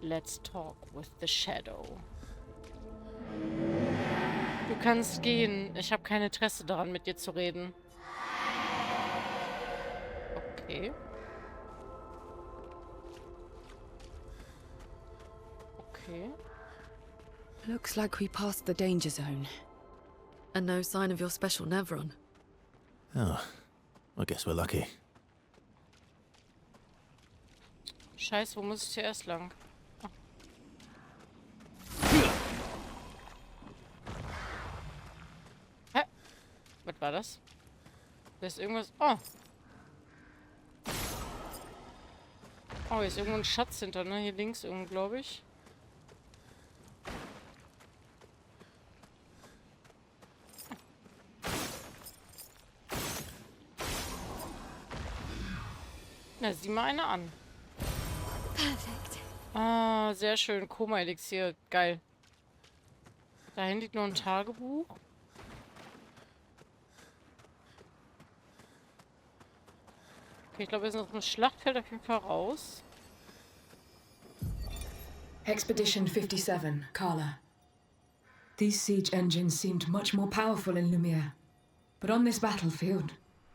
Let's talk with the shadow. Du kannst gehen. Ich habe kein Interesse daran, mit dir zu reden. Okay. Okay. Looks like we passed the danger zone. And no sign of your special Nevron. Oh, I guess we're lucky. Scheiße, wo muss ich zuerst lang? Oh. Hä? Was war das? Da ist irgendwas... Oh. Oh, hier ist irgendwo ein Schatz hinter, ne? Hier links irgendwo, glaube ich. Na, sieh mal eine an. Perfekt. Ah, sehr schön. Koma-Elixier. Geil. Da hinten liegt noch ein Tagebuch. Okay, ich glaube, wir sind auf dem Schlachtfeld auf jeden Fall raus. Expedition 57, Carla. These siege engines seemed much more powerful in Lumiere. But on this battlefield,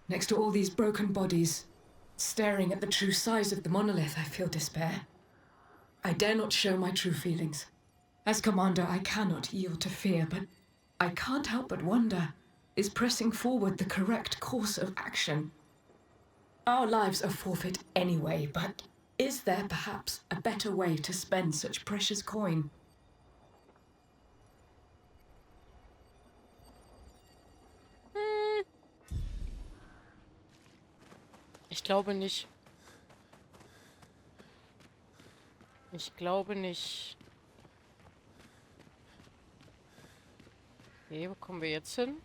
next to all these broken bodies, staring at the true size of the monolith, I feel despair. I dare not show my true feelings. As commander, I cannot yield to fear, but I can't help but wonder, is pressing forward the correct course of action? Our lives are forfeit anyway, but is there perhaps a better way to spend such precious coin? Ich glaube nicht. Ich glaube nicht. Okay, wo kommen wir jetzt hin?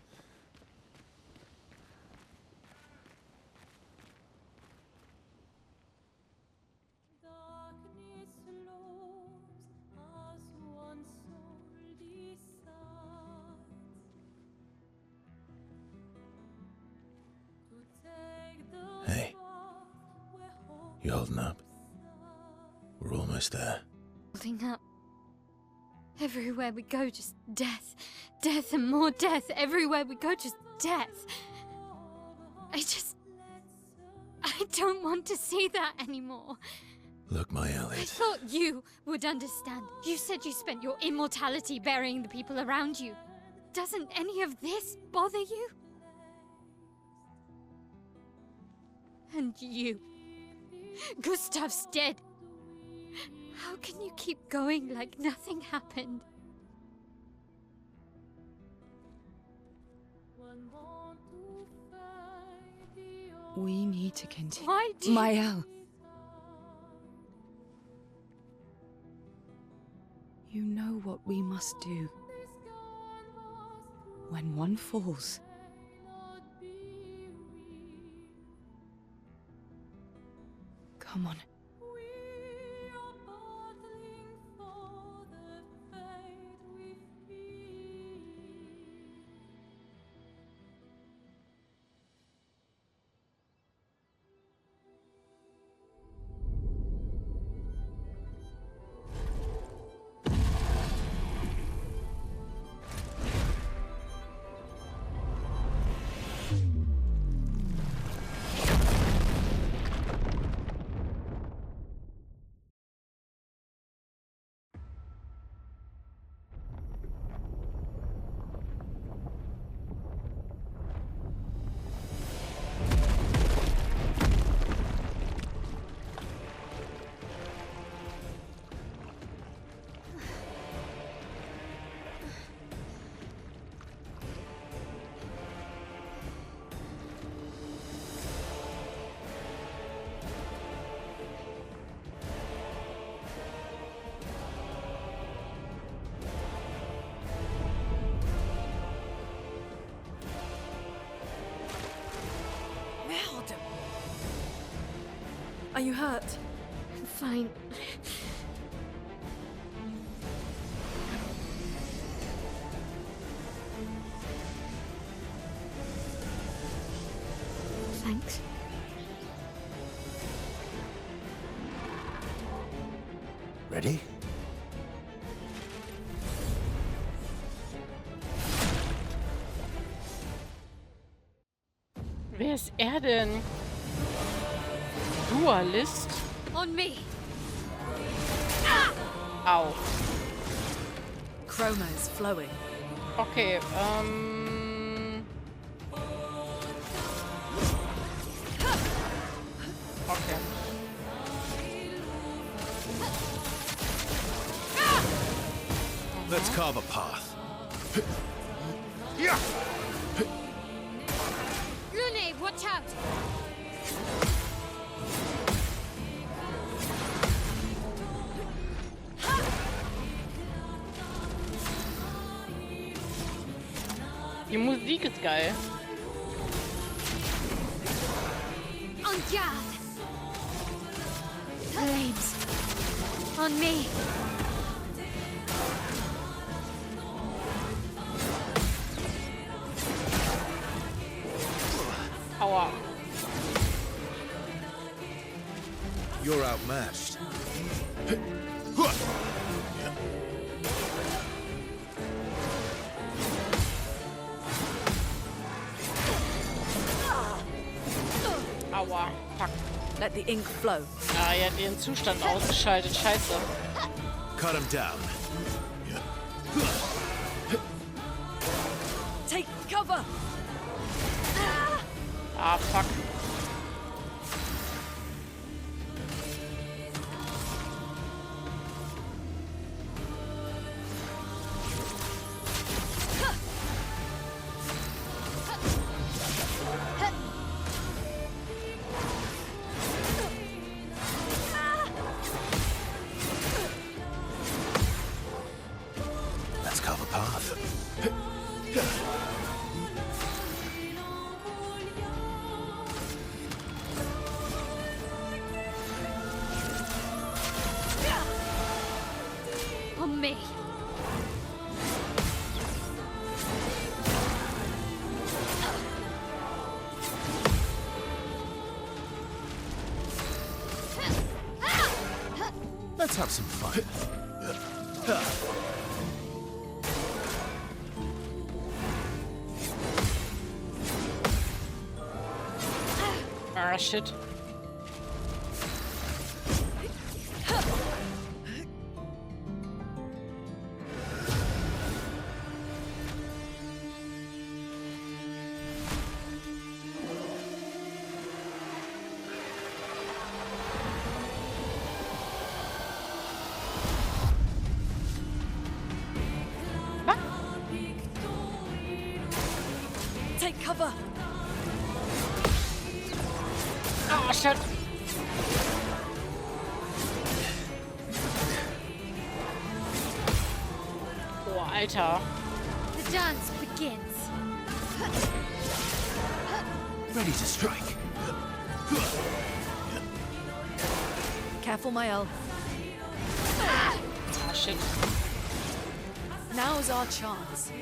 Hey. You holding up? We're almost there. Holding up. Everywhere we go, just death. Death and more death. Everywhere we go, just death. I don't want to see that anymore. Look, my I Elliot. thought you would understand. You said you spent your immortality burying the people around you. Doesn't any of this bother you? And you. Gustav's dead. How can you keep going like nothing happened? We need to continue. Why do you... Mael. You know what we must do. When one falls, come on. Are you hurt? I'm fine. Thanks. Ready? Wer ist er denn? Dualist? On me. Au. Chroma is flowing. Okay, Okay. Let's carve a path. Lune, watch out. Die Musik ist geil. On Jahr. Flames. On me. Aua. You're outmatched. Aua. Fuck. Let the ink flow. Ah, er hat ihren Zustand ausgeschaltet. Scheiße. Cut him down. Take cover! Ah, fuck. Let's carve a path. On me. Let's have some fun. Ah, shit. Take cover! Ah, shit. Oh, Alter. The dance begins. Ready to strike. Careful, Mael. Ah, shit. Now's our chance.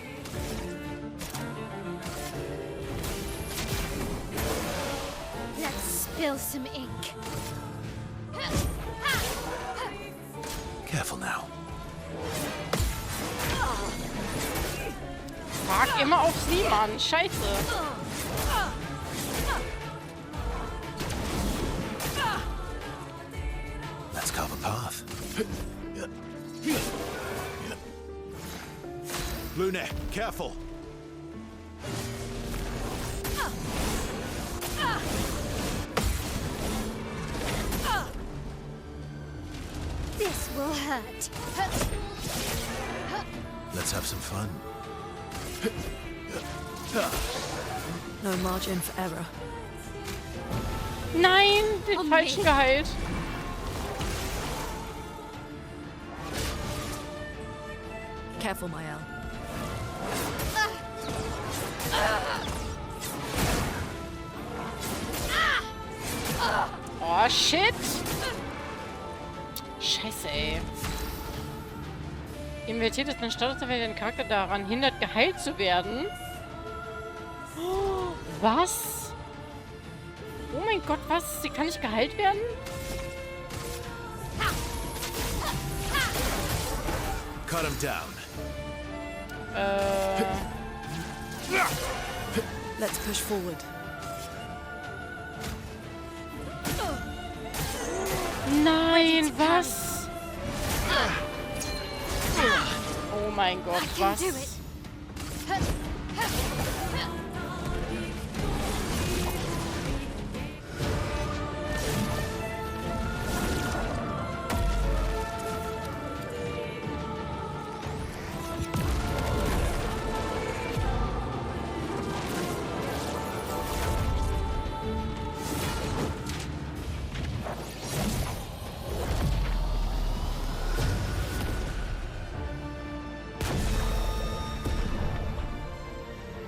Let's spill some ink. Careful now. Fuck, immer auf sie, Mann. Scheiße. Let's carve a path. Lune, careful. This will hurt. Let's have some fun. No margin for error. Nein, den Oh, falschen nee. geheilt. Careful, Mael. Oh, shit. Scheiße, ey. Invertiert ist ein Status, wenn den Charakter daran hindert, geheilt zu werden. Oh, was? Oh mein Gott, was? Sie kann nicht geheilt werden? cut him down. Let's push forward. Nein, was? Oh mein Gott, was?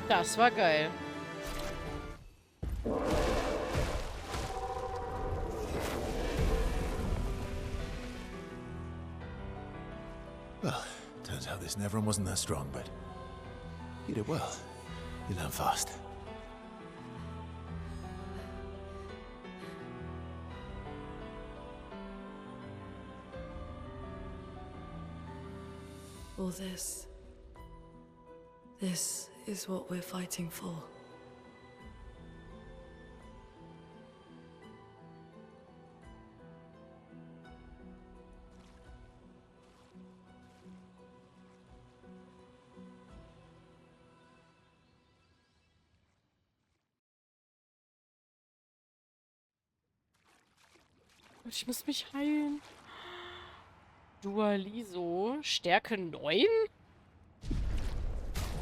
Das war geil. Well, turns out this Neverin wasn't that strong, but you did well. You learn fast. All this. This is what we're fighting for. Ich muss mich heilen. Dualiso. Stärke 9?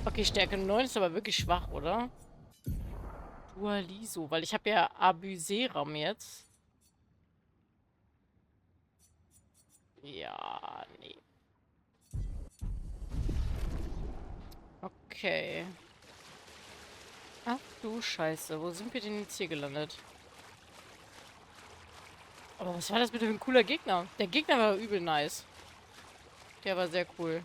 Okay, Stärke 9 ist aber wirklich schwach, oder? Dualiso, weil ich habe ja Abuseram jetzt. Ja, nee. Okay. Ach du Scheiße, wo sind wir denn jetzt hier gelandet? Aber was war das bitte für ein cooler Gegner? Der Gegner war übel nice. Der war sehr cool.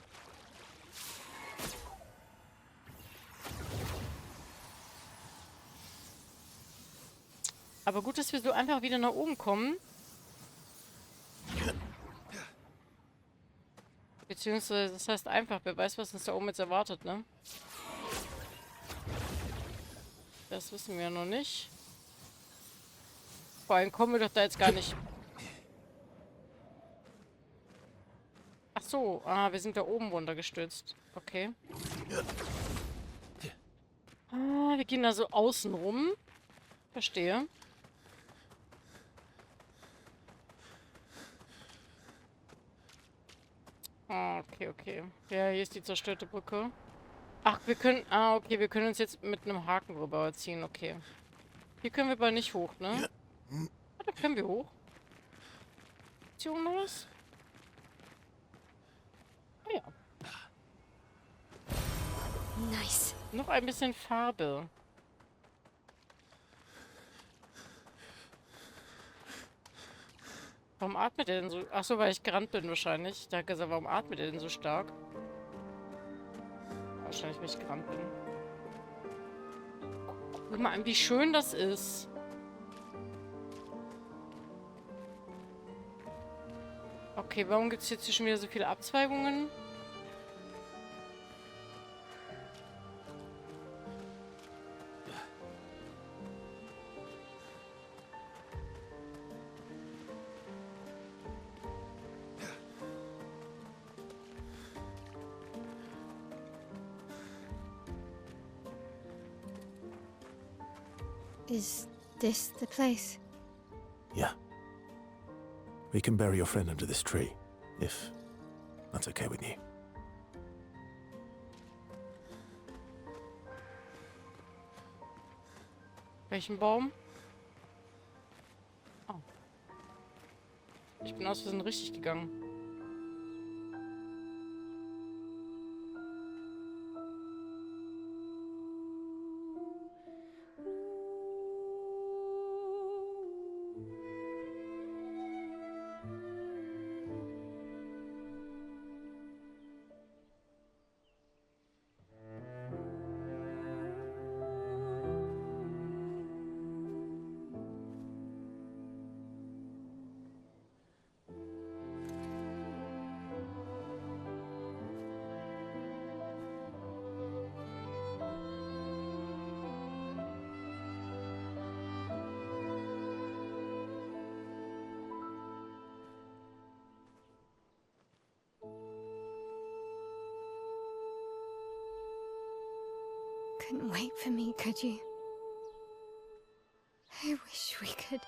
Aber gut, dass wir so einfach wieder nach oben kommen. Beziehungsweise, das heißt einfach, wer weiß, was uns da oben jetzt erwartet, ne? Das wissen wir noch nicht. Vor allem kommen wir doch da jetzt gar nicht. Ach so, wir sind da oben runtergestürzt. Okay. Wir gehen da so außen rum. Verstehe. Okay. Ja, hier ist die zerstörte Brücke. Ach, wir können... okay, wir können uns jetzt mit einem Haken rüberziehen. Okay. Hier können wir aber nicht hoch, ne? Da können wir hoch. Option los. Oh ja. Nice. Noch ein bisschen Farbe. Warum atmet er denn so? Achso, weil ich gerannt bin wahrscheinlich. Da hat gesagt, warum atmet er denn so stark? Wahrscheinlich, weil ich gerannt bin. Guck mal an, wie schön das ist. Okay, warum gibt es jetzt hier schon wieder so viele Abzweigungen? Is this the place? Yeah. We can bury your friend under this tree, if that's okay with you. Welchen Baum? Oh. Ich bin aus Versehen richtig gegangen. couldn't wait for me, could you? I wish we could.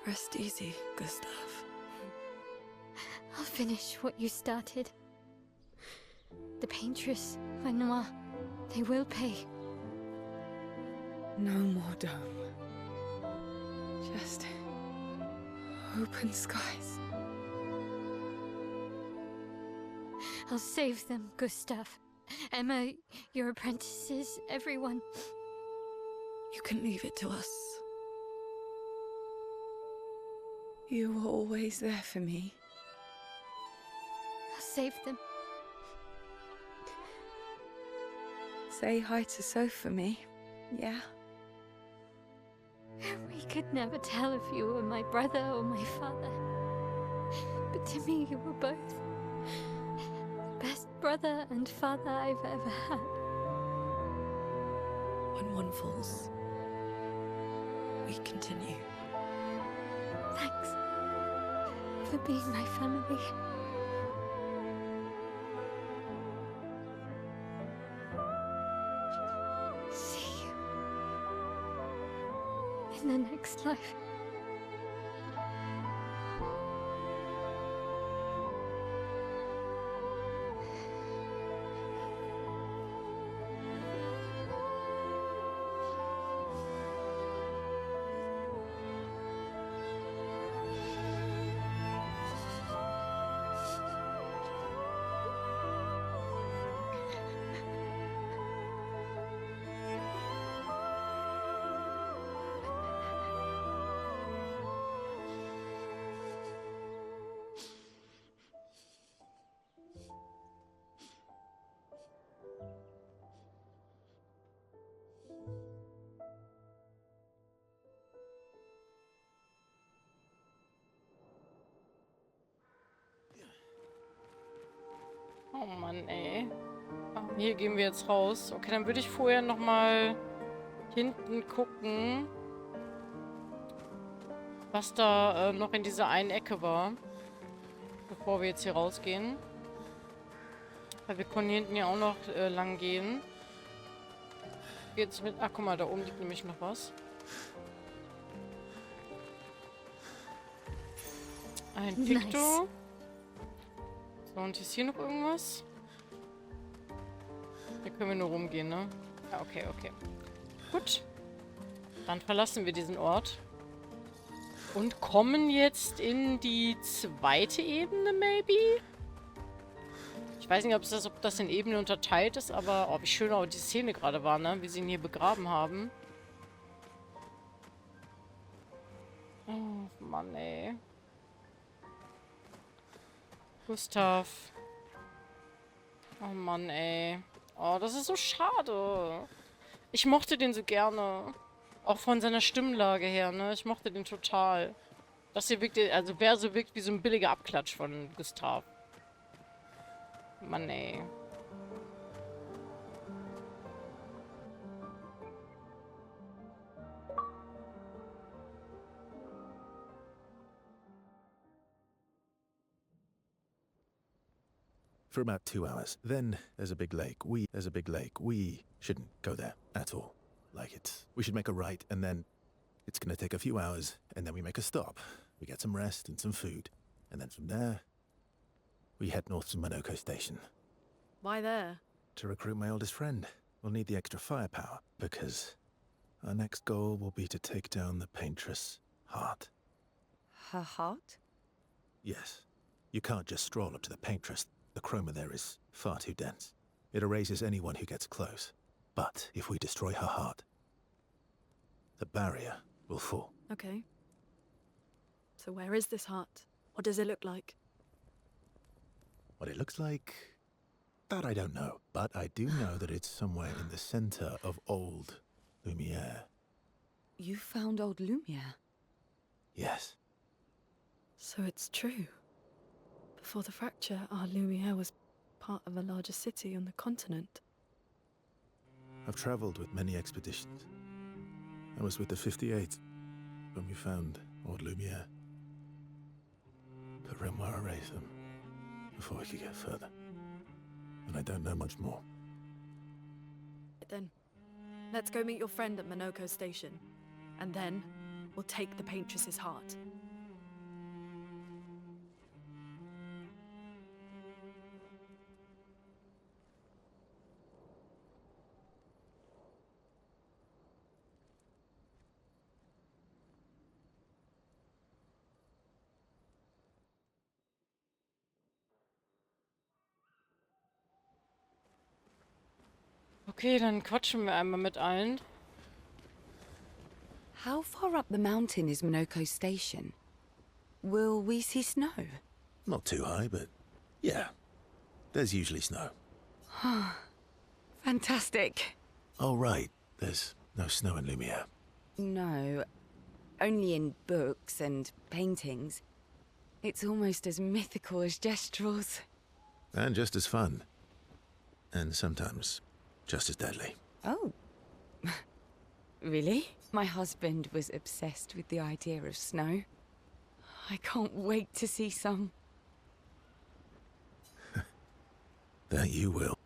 Rest easy, Gustav. I'll finish what you started. The paintress, Renoir, they will pay. No more dome. Just open skies. I'll save them, Gustav. Emma, your apprentices, everyone. You can leave it to us. You were always there for me. I'll save them. Say hi to Soph for me, yeah? We could never tell if you were my brother or my father. But to me, you were both. Best brother and father I've ever had. When one falls, we continue. Thanks for being my family. See you in the next life. Oh Mann, ey. Hier gehen wir jetzt raus. Okay, dann würde ich vorher nochmal hinten gucken, was da noch in dieser einen Ecke war. Bevor wir jetzt hier rausgehen. Weil wir können hier hinten ja auch noch lang gehen. Jetzt mit... Ach, guck mal, da oben liegt nämlich noch was. Ein Picto. Nice. So, und ist hier noch irgendwas? Hier können wir nur rumgehen, ne? Ja, okay, okay. Gut. Dann verlassen wir diesen Ort. Und kommen jetzt in die zweite Ebene, maybe? Ich weiß nicht, ob das in Ebenen unterteilt ist, aber... Oh, wie schön auch die Szene gerade war, ne? Wie sie ihn hier begraben haben. Oh, Mann, ey. Gustav. Oh Mann, ey. Oh, das ist so schade. Ich mochte den so gerne. Auch von seiner Stimmlage her, ne? Ich mochte den total. Das hier wirkt, also wer so wirkt wie so ein billiger Abklatsch von Gustav. Mann, ey. For about 2 hours. Then there's a big lake. We shouldn't go there at all. We should make a right, and then it's gonna take a few hours, and then we make a stop. We get some rest and some food. And then from there, we head north to Monoko Station. Why there? To recruit my oldest friend. We'll need the extra firepower, because our next goal will be to take down the paintress' heart. Her heart? Yes. You can't just stroll up to the paintress. The chroma there is far too dense. It erases anyone who gets close. But if we destroy her heart, the barrier will fall. Okay. So where is this heart? What does it look like? What it looks like, that I don't know. But I do know that it's somewhere in the center of old Lumiere. You found old Lumiere? Yes. So it's true. Before the fracture, our Lumiere was part of a larger city on the continent. I've traveled with many expeditions. I was with the 58th when we found old Lumiere. But Renoir erased them before we could get further. and I don't know much more. Then, let's go meet your friend at Monoko Station. And then, we'll take the paintress's heart. Okay, dann quatschen wir einmal mit allen. How far up the mountain is Monoko Station? Will we see snow? Not too high, but yeah. There's usually snow. Fantastic. Oh, right. There's no snow in Lumiere. No, only in books and paintings. It's almost as mythical as Gestrels. And just as fun. And sometimes just as deadly. Oh. Really? My husband was obsessed with the idea of snow. I can't wait to see some. That you will.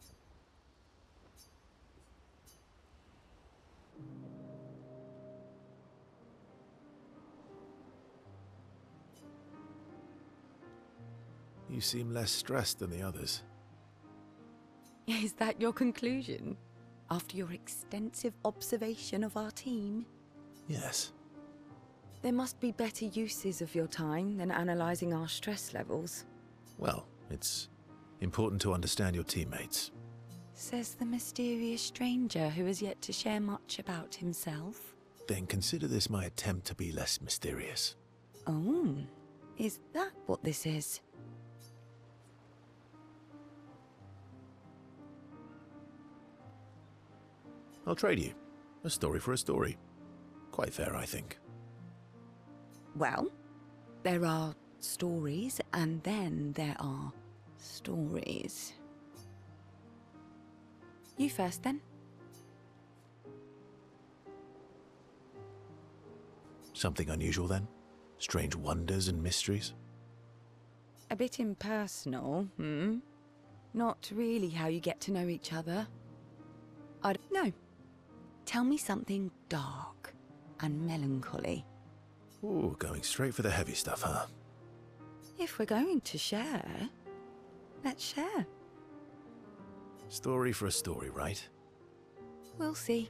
You seem less stressed than the others. Is that your conclusion? After your extensive observation of our team? Yes. There must be better uses of your time than analysing our stress levels. Well, it's important to understand your teammates. Says the mysterious stranger who has yet to share much about himself. Then consider this my attempt to be less mysterious. Oh, is that what this is? I'll trade you. A story for a story. Quite fair, I think. Well, there are stories, and then there are stories. You first, then. Something unusual, then? Strange wonders and mysteries? A bit impersonal, hmm? Not really how you get to know each other. I don't know. Tell me something dark and melancholy. Ooh, going straight for the heavy stuff, huh? If we're going to share, let's share. Story for a story, right? We'll see.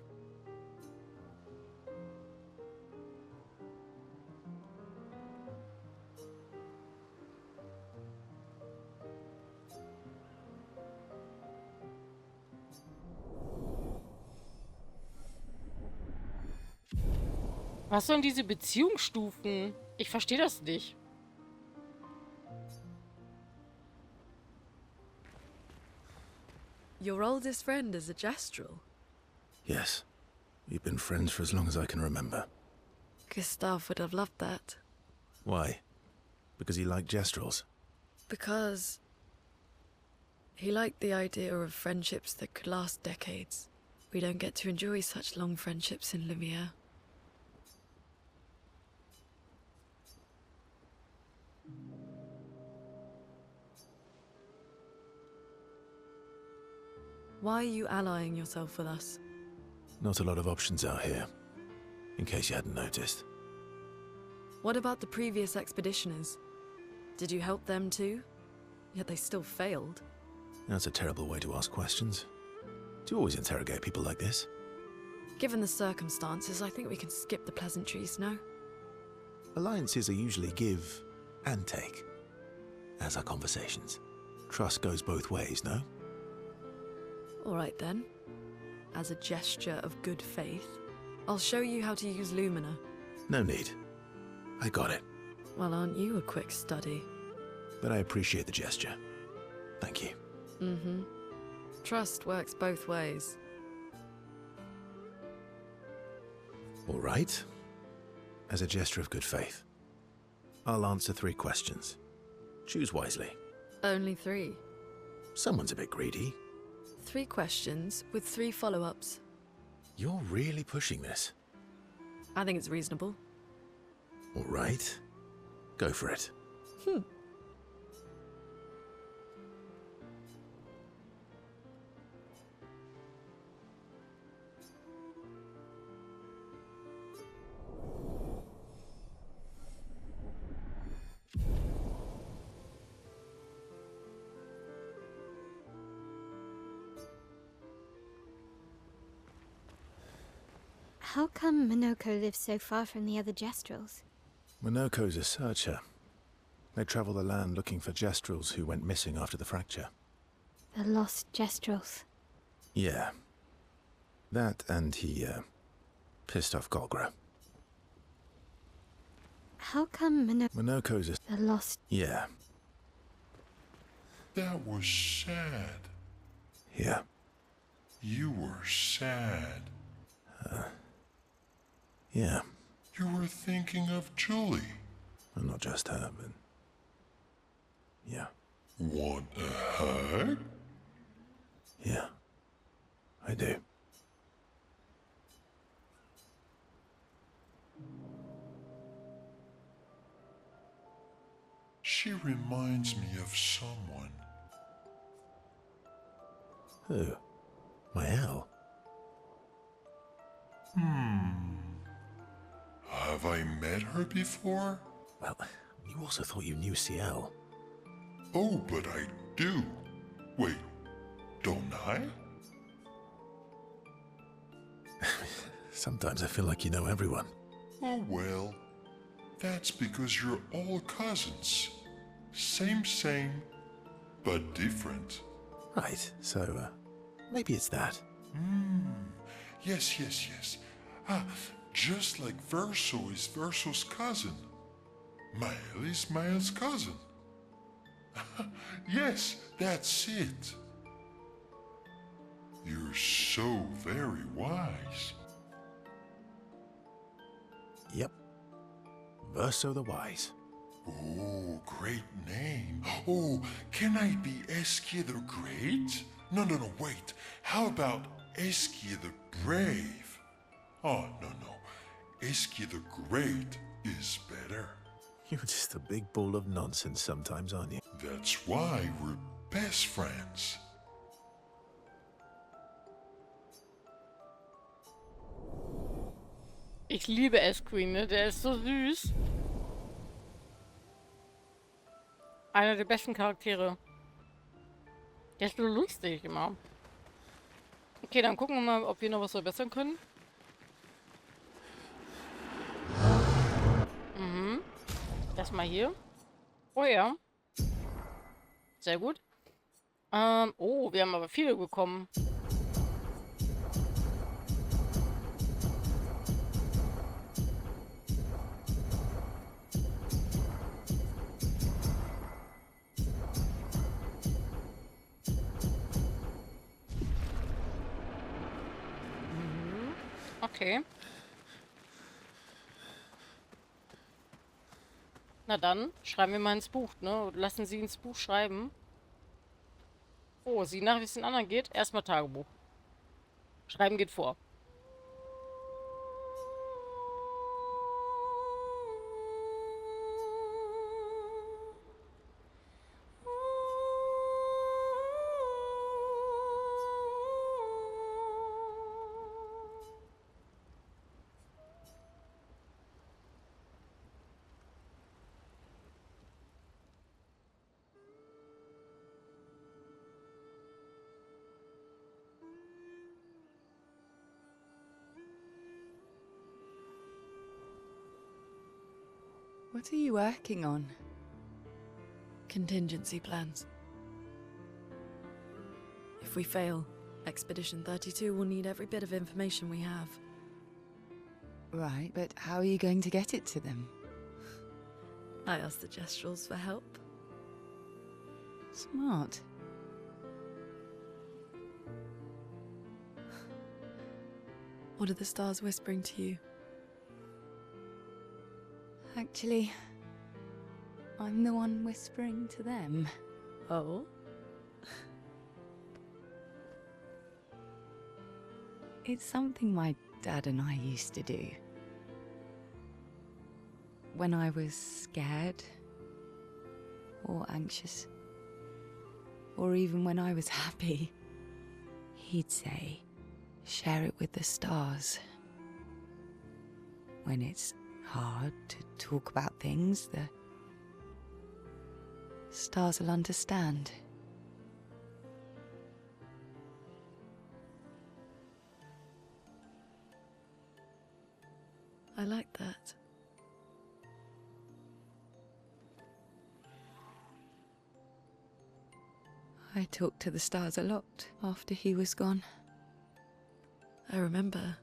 Was sollen diese Beziehungsstufen? Ich verstehe das nicht. Your oldest friend is a Gestrel. Yes. We've been friends for as long as I can remember. Gustav would have loved that. Why? Because he liked Gestrels? Because he liked the idea of friendships that could last decades. We don't get to enjoy such long friendships in Lumiere. Why are you allying yourself with us? Not a lot of options out here, in case you hadn't noticed. What about the previous expeditioners? Did you help them too? Yet they still failed. That's a terrible way to ask questions. Do you always interrogate people like this? Given the circumstances, I think we can skip the pleasantries, no? Alliances are usually give and take, as are conversations. Trust goes both ways, no? All right then. As a gesture of good faith, I'll show you how to use Lumina. No need. I got it. Well, aren't you a quick study? But I appreciate the gesture. Thank you. Mm-hmm. Trust works both ways. All right. As a gesture of good faith, I'll answer 3 questions. Choose wisely. Only 3. Someone's a bit greedy. 3 questions with 3 follow-ups. You're really pushing this. I think it's reasonable. All right. Go for it. How come Minoko lives so far from the other Jestrels? Monoko's a searcher. They travel the land looking for Jestrels who went missing after the fracture. The lost Jestrels. Yeah. That and he, pissed off Golgra. How come Monoko's a... the lost... Yeah. That was sad. Yeah. You were sad. Yeah. You were thinking of Julie. Well, not just her, but... Yeah. Want a hug? Yeah. I do. She reminds me of someone. Who? Mael? Have I met her before? Well, you also thought you knew CL. Oh, but I do. Wait, don't I? Sometimes I feel like you know everyone. Oh well, that's because you're all cousins. Same, but different. Right, so, maybe it's that. Yes. Just like Verso is Verso's cousin. Mael is Mael's cousin. Yes, that's it. You're so very wise. Yep. Verso the Wise. Oh, great name. Oh, can I be Eskia the Great? No, wait. How about Eskia the Brave? Oh, no. Eskia the Great is better. You're just a big ball of nonsense sometimes, aren't you? That's why we're best friends. Ich liebe Esqueen, ne? Der ist so süß. Einer der besten Charaktere. Der ist so lustig immer. Okay, dann gucken wir mal, ob wir noch was verbessern können. Erstmal hier. Oh ja. Sehr gut. Oh, wir haben aber viele bekommen. Okay. Na dann, schreiben wir mal ins Buch, ne? Lassen Sie ins Buch schreiben. Oh, sieh nach, wie es den anderen geht. Erstmal Tagebuch. Schreiben geht vor. What are you working on? Contingency plans. If we fail, Expedition 32 will need every bit of information we have. Right, but how are you going to get it to them? I asked the Jestrels for help. Smart. What are the stars whispering to you? Actually, I'm the one whispering to them. Oh? It's something my dad and I used to do. When I was scared, or anxious, or even when I was happy, he'd say, share it with the stars. When it's hard to talk about things, the stars will understand. I like that. I talked to the stars a lot after he was gone. I remember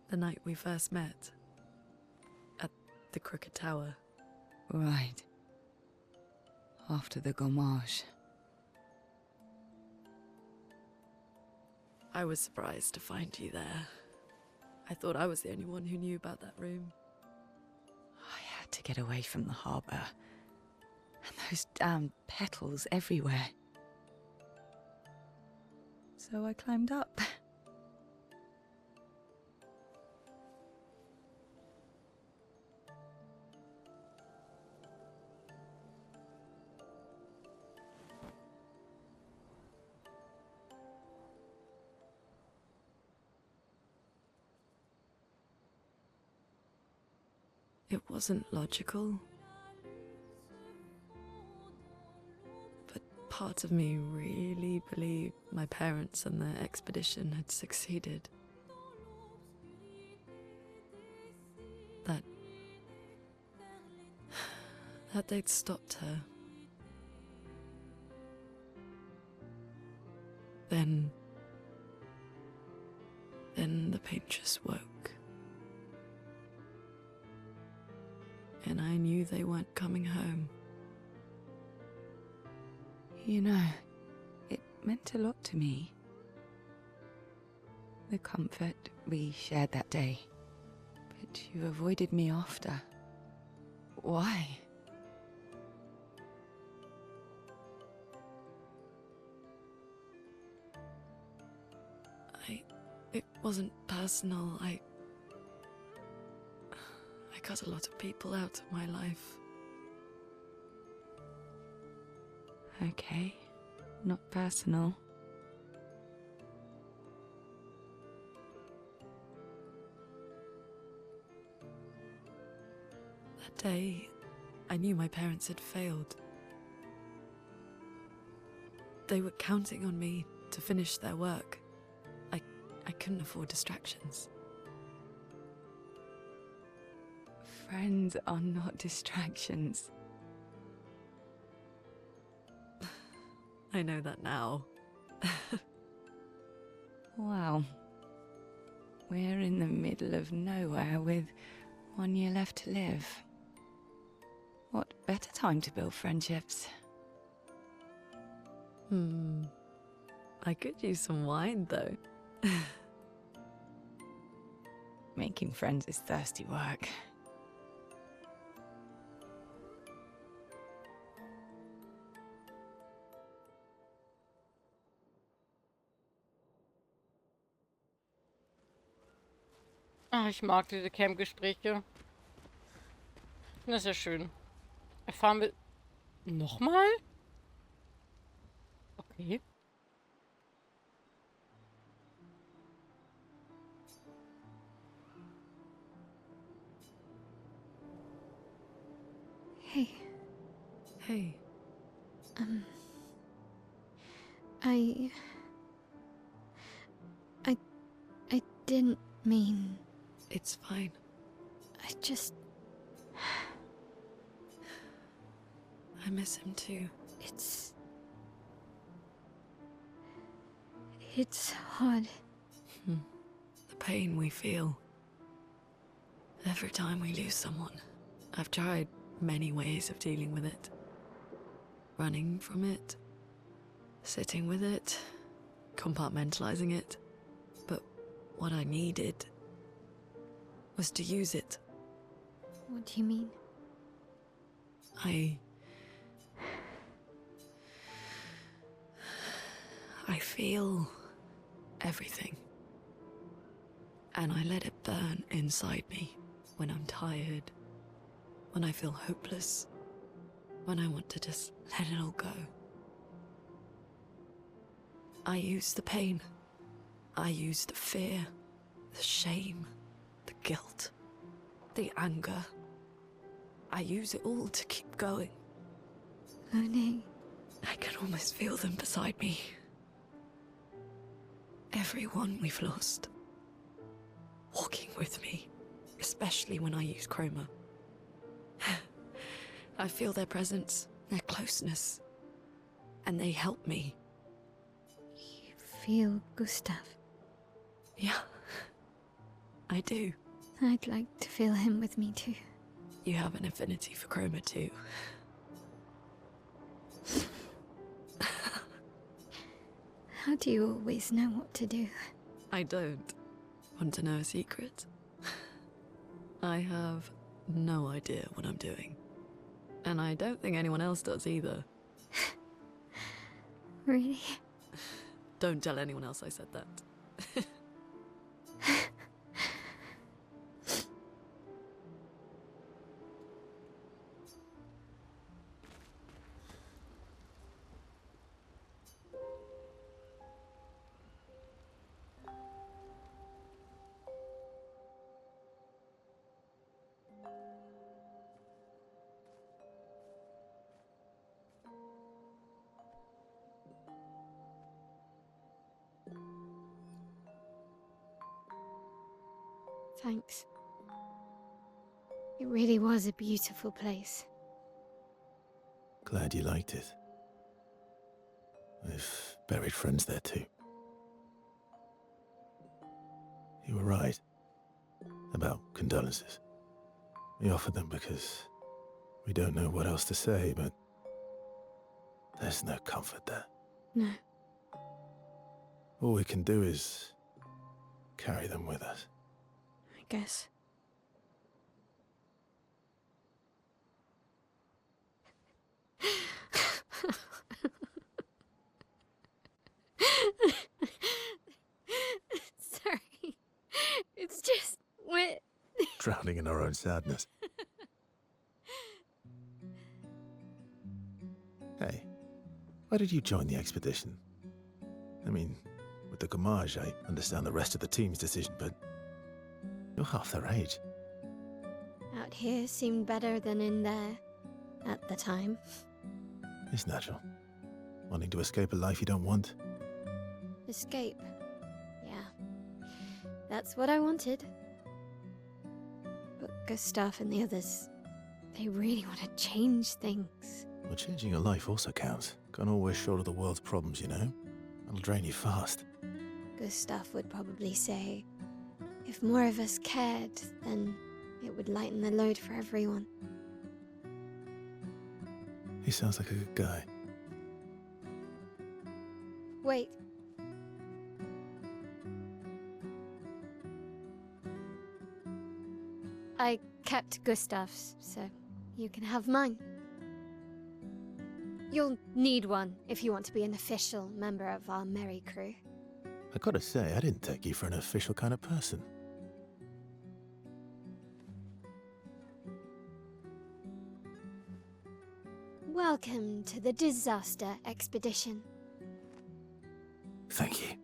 the night we first met at the Crooked Tower. Right. After the gommage. I was surprised to find you there. I thought I was the only one who knew about that room. I had to get away from the harbour. And those damn petals everywhere. So I climbed up. It wasn't logical, but part of me really believed my parents and their expedition had succeeded. That they'd stopped her. Then the pain just woke. And I knew they weren't coming home. You know, it meant a lot to me. The comfort we shared that day. But you avoided me after. Why? It wasn't personal. I cut a lot of people out of my life. Okay, not personal. That day, I knew my parents had failed. They were counting on me to finish their work. I couldn't afford distractions. Friends are not distractions. I know that now. Wow. We're in the middle of nowhere with 1 year left to live. What better time to build friendships? I could use some wine, though. Making friends is thirsty work. Ach, ich mag diese Camp-Gespräche. Das ist ja schön. Erfahren wir... Nochmal? Okay. Hey, Hey, I didn't mean... it's fine. I just... I miss him too. It's hard. The pain we feel every time we lose someone. I've tried many ways of dealing with it. Running from it, sitting with it, compartmentalizing it. But what I needed was to use it. What do you mean? I feel everything. And I let it burn inside me when I'm tired, when I feel hopeless, when I want to just let it all go. I use the pain. I use the fear, the shame, the guilt, the anger. I use it all to keep going. Monet. I can almost feel them beside me. Everyone we've lost. with me, especially when I use chroma. I feel their presence, their closeness, and they help me. You feel Gustav? Yeah, I do. I'd like to feel him with me too. You have an affinity for chroma too. How do you always know what to do? I don't. Want to know a secret? I have no idea what I'm doing. And I don't think anyone else does either. Really? Don't tell anyone else I said that. Thanks. It really was a beautiful place. Glad you liked it. I've buried friends there too. You were right about condolences. We offered them because we don't know what else to say, but there's no comfort there. No. All we can do is carry them with us. I guess. Sorry. It's just wet. Drowning in our own sadness. Hey, why did you join the expedition? I mean, with the Gommage, I understand the rest of the team's decision, but you're half their age. Out here seemed better than in there at the time. It's natural. Wanting to escape a life you don't want. Escape. Yeah. That's what I wanted. But Gustav and the others, they really want to change things. Well, changing your life also counts. Can't always shoulder the world's problems, you know? It'll drain you fast. Gustav would probably say, if more of us cared, then it would lighten the load for everyone. He sounds like a good guy. Wait. I kept Gustav's, so you can have mine. You'll need one if you want to be an official member of our merry crew. I gotta say, I didn't take you for an official kind of person. Welcome to the disaster expedition. Thank you.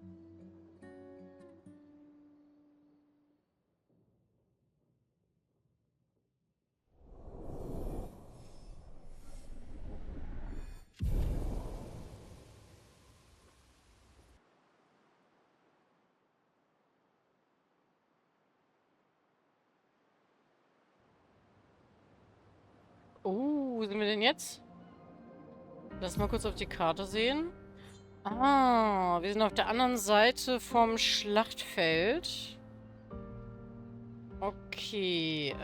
Oh, wo sind wir denn jetzt? Lass mal kurz auf die Karte sehen. Ah, wir sind auf der anderen Seite vom Schlachtfeld. Okay,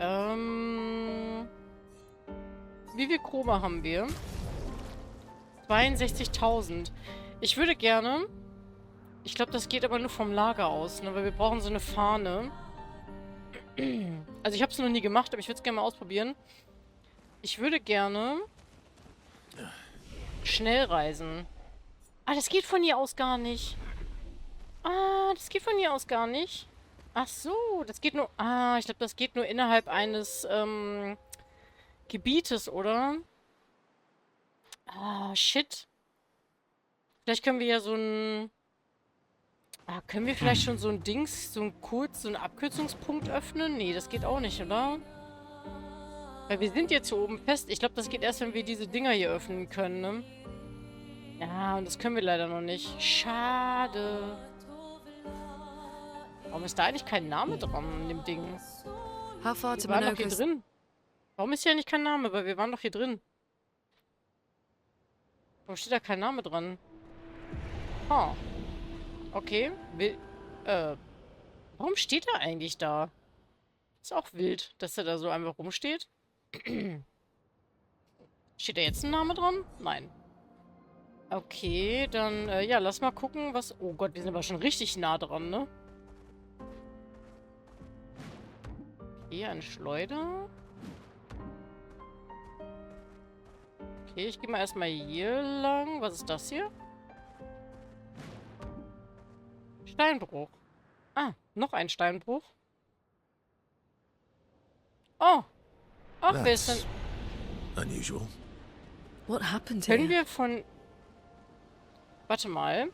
wie viel Chroma haben wir? 62.000. Ich würde gerne... Ich glaube, das geht aber nur vom Lager aus, ne? Weil wir brauchen so eine Fahne. Also ich habe es noch nie gemacht, aber ich würde es gerne mal ausprobieren. Ich würde gerne schnell reisen. Ah, das geht von hier aus gar nicht. Ah, das geht von hier aus gar nicht. Ach so, das geht nur... Ah, ich glaube, das geht nur innerhalb eines Gebietes, oder? Ah, shit. Vielleicht können wir ja so ein... Ah, können wir vielleicht schon so ein Dings, so einen Abkürzungspunkt öffnen? Nee, das geht auch nicht, oder? Weil wir sind jetzt hier oben fest. Ich glaube, das geht erst, wenn wir diese Dinger hier öffnen können, ne? Ja, und das können wir leider noch nicht. Schade. Warum ist da eigentlich kein Name dran in dem Ding? How far to Wir waren doch hier Minoka's? drin. Warum ist hier eigentlich kein Name? Weil wir waren doch hier drin. Warum steht da kein Name dran? Oh. Okay. Warum steht er eigentlich da? Ist auch wild, dass er da so einfach rumsteht. Steht da jetzt ein Name dran? Nein. Okay, dann, ja, lass mal gucken, was... Oh Gott, wir sind aber schon richtig nah dran, ne? Okay, eine Schleuder. Okay, ich gehe mal erstmal hier lang. Was ist das hier? Steinbruch. Ah, noch ein Steinbruch. Oh. Ach, wer ist denn... Unusual. What happened Können here? wir von... Warte mal.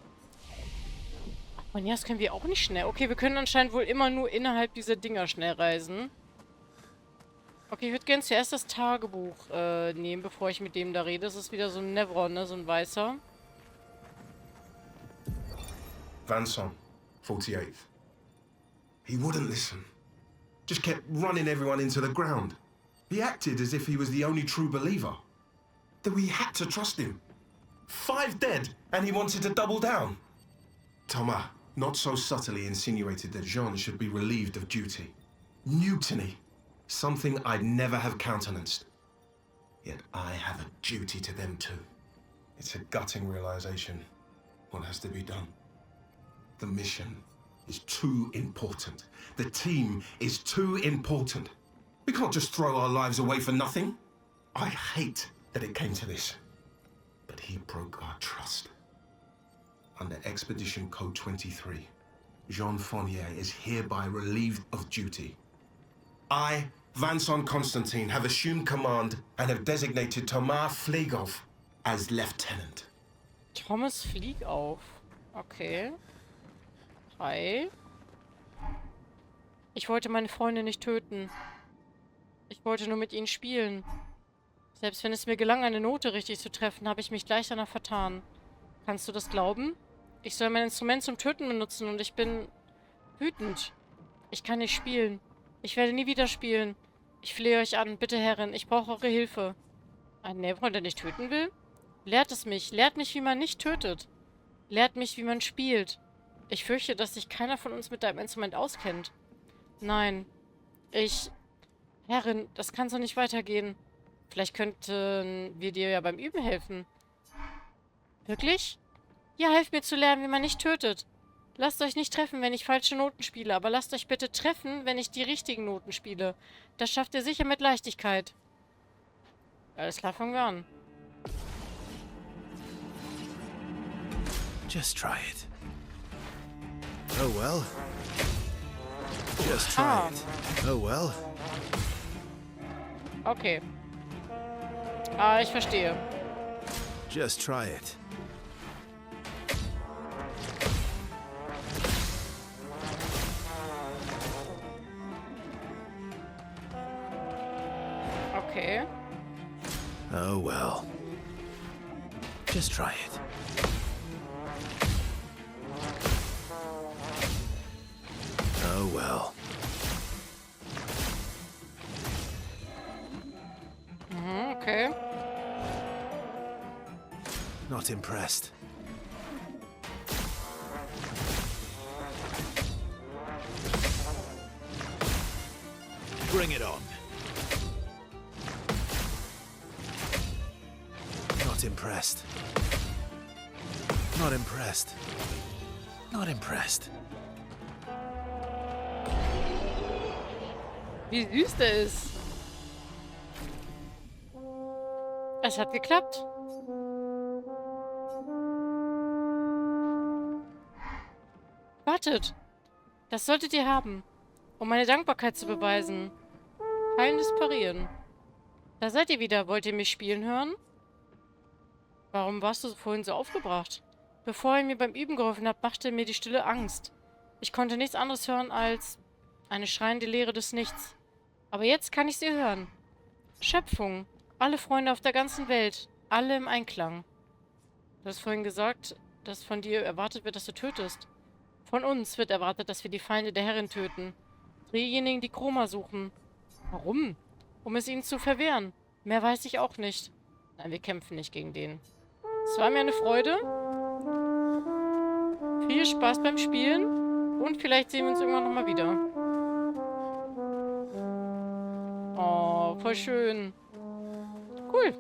Ach, man, ja, das können wir auch nicht schnell. Okay, wir können anscheinend wohl immer nur innerhalb dieser Dinger schnell reisen. Okay, ich würde gerne zuerst das Tagebuch nehmen, bevor ich mit dem da rede. Das ist wieder so ein Nevron, ne? So ein weißer. Vanson, 48th. He wouldn't listen. Just kept running everyone into the ground. He acted as if he was the only true believer. That we had to trust him. 5 dead, and he wanted to double down. Thomas, not so subtly insinuated that Jean should be relieved of duty. Mutiny. Something I'd never have countenanced. Yet I have a duty to them too. It's a gutting realization. What has to be done? The mission is too important. The team is too important. We can't just throw our lives away for nothing. I hate that it came to this. But he broke our trust. Under Expedition Code 23, Jean Fournier is hereby relieved of duty. I, Vanson Constantine, have assumed command and have designated Thomas Flegoff as lieutenant. Thomas Flieg auf. Okay. Hi. Ich wollte meine Freunde nicht töten. Ich wollte nur mit ihnen spielen. Selbst wenn es mir gelang, eine Note richtig zu treffen, habe ich mich gleich danach vertan. Kannst du das glauben? Ich soll mein Instrument zum Töten benutzen und ich bin wütend. Ich kann nicht spielen. Ich werde nie wieder spielen. Ich flehe euch an, bitte Herrin, ich brauche eure Hilfe. Ein Nevron, der nicht töten will? Lehrt es mich. Lehrt mich, wie man nicht tötet. Lehrt mich, wie man spielt. Ich fürchte, dass sich keiner von uns mit deinem Instrument auskennt. Nein. Herrin, das kann so nicht weitergehen. Vielleicht könnten wir dir ja beim Üben helfen. Wirklich? Ja, helft mir zu lernen, wie man nicht tötet. Lasst euch nicht treffen, wenn ich falsche Noten spiele, aber lasst euch bitte treffen, wenn ich die richtigen Noten spiele. Das schafft ihr sicher mit Leichtigkeit. Alles klar, fangen wir an. Just try it. Oh well. Just try it. Oh well. Okay. Ah, ich verstehe. Just try it. Okay. Oh well. Just try it. Oh well. Okay. Not impressed. Bring it on. Not impressed. Not impressed. Not impressed. Wie süß der ist. Es hat geklappt. Wartet. Das solltet ihr haben, um meine Dankbarkeit zu beweisen. Heilendes Parieren. Da seid ihr wieder. Wollt ihr mich spielen hören? Warum warst du vorhin so aufgebracht? Bevor ihr mir beim Üben geholfen habt, machte mir die Stille Angst. Ich konnte nichts anderes hören als eine schreiende Leere des Nichts. Aber jetzt kann ich sie hören. Schöpfung. Alle Freunde auf der ganzen Welt. Alle im Einklang. Du hast vorhin gesagt, dass von dir erwartet wird, dass du tötest. Von uns wird erwartet, dass wir die Feinde der Herrin töten. Diejenigen, die Chroma suchen. Warum? Um es ihnen zu verwehren. Mehr weiß ich auch nicht. Nein, wir kämpfen nicht gegen den. Es war mir eine Freude. Viel Spaß beim Spielen. Und vielleicht sehen wir uns irgendwann nochmal wieder. Oh, voll schön. Cool.